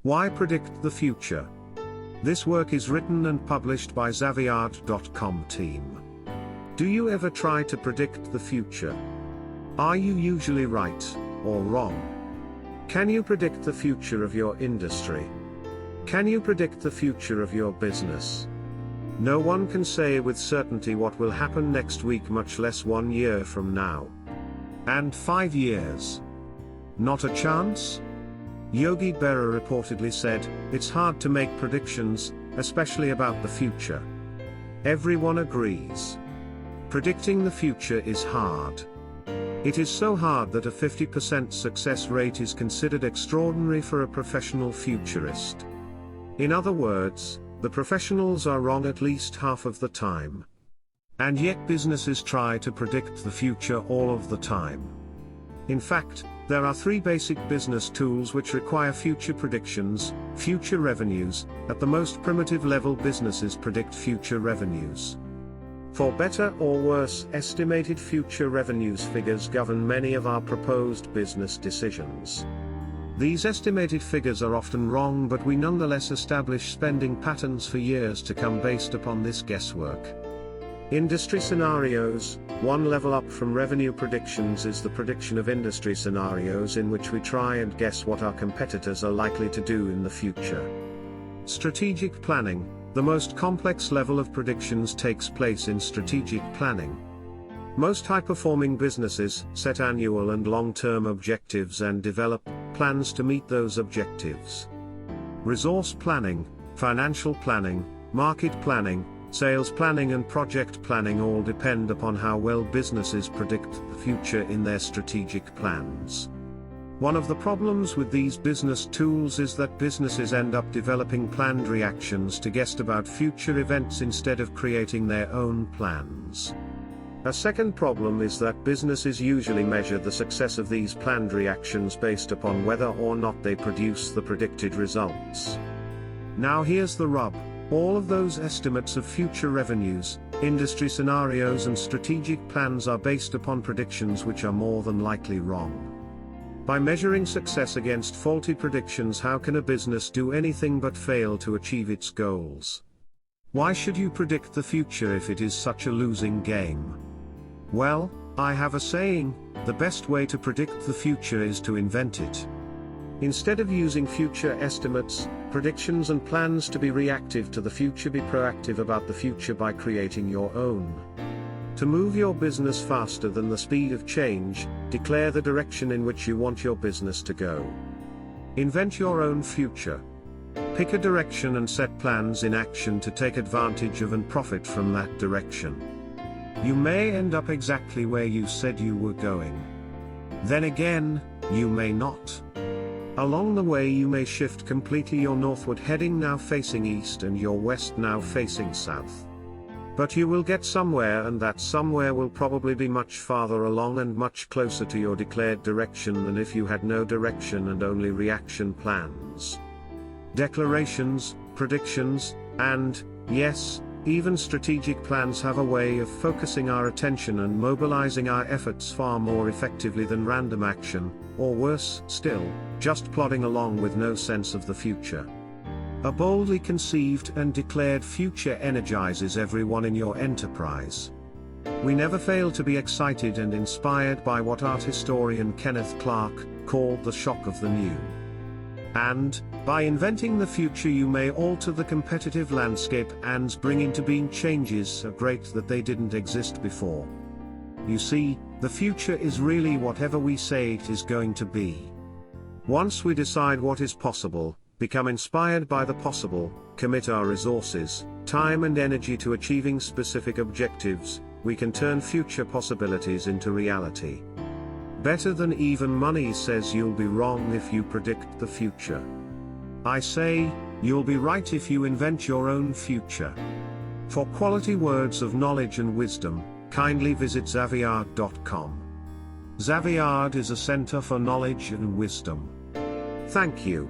Why predict the future? This work is written and published by Xaviard.com team. Do you ever try to predict the future? Are you usually right, or wrong? Can you predict the future of your industry? Can you predict the future of your business? No one can say with certainty what will happen next week, much less 1 year from now. And 5 years. Not a chance? Yogi Berra reportedly said, "It's hard to make predictions, especially about the future." Everyone agrees. Predicting the future is hard. It is so hard that a 50% success rate is considered extraordinary for a professional futurist. In other words, the professionals are wrong at least half of the time. And yet businesses try to predict the future all of the time. In fact, there are 3 basic business tools which require future predictions: future revenues. At the most primitive level, businesses predict future revenues. For better or worse, estimated future revenues figures govern many of our proposed business decisions. These estimated figures are often wrong, but we nonetheless establish spending patterns for years to come based upon this guesswork. Industry scenarios. One level up from revenue predictions is the prediction of industry scenarios, in which we try and guess what our competitors are likely to do in the future. Strategic planning. The most complex level of predictions takes place in strategic planning. Most high-performing businesses set annual and long-term objectives and develop plans to meet those objectives. Resource planning, financial planning, market planning, sales planning and project planning all depend upon how well businesses predict the future in their strategic plans. One of the problems with these business tools is that businesses end up developing planned reactions to guess about future events instead of creating their own plans. A second problem is that businesses usually measure the success of these planned reactions based upon whether or not they produce the predicted results. Now here's the rub. All of those estimates of future revenues, industry scenarios and strategic plans are based upon predictions which are more than likely wrong. By measuring success against faulty predictions, how can a business do anything but fail to achieve its goals? Why should you predict the future if it is such a losing game? Well, I have a saying: the best way to predict the future is to invent it. Instead of using future estimates, predictions and plans to be reactive to the future, be proactive about the future by creating your own. To move your business faster than the speed of change, declare the direction in which you want your business to go. Invent your own future. Pick a direction and set plans in action to take advantage of and profit from that direction. You may end up exactly where you said you were going. Then again, you may not. Along the way you may shift completely, your northward heading now facing east and your west now facing south. But you will get somewhere, and that somewhere will probably be much farther along and much closer to your declared direction than if you had no direction and only reaction plans. Declarations, predictions, and, yes, even strategic plans have a way of focusing our attention and mobilizing our efforts far more effectively than random action, or worse still, just plodding along with no sense of the future. A boldly conceived and declared future energizes everyone in your enterprise. We never fail to be excited and inspired by what art historian Kenneth Clark called the shock of the new. And, by inventing the future, you may alter the competitive landscape and bring into being changes so great that they didn't exist before. You see, the future is really whatever we say it is going to be. Once we decide what is possible, become inspired by the possible, commit our resources, time and energy to achieving specific objectives, we can turn future possibilities into reality. Better Than Even Money says you'll be wrong if you predict the future. I say, you'll be right if you invent your own future. For quality words of knowledge and wisdom, kindly visit Xaviard.com. Xaviard is a center for knowledge and wisdom. Thank you.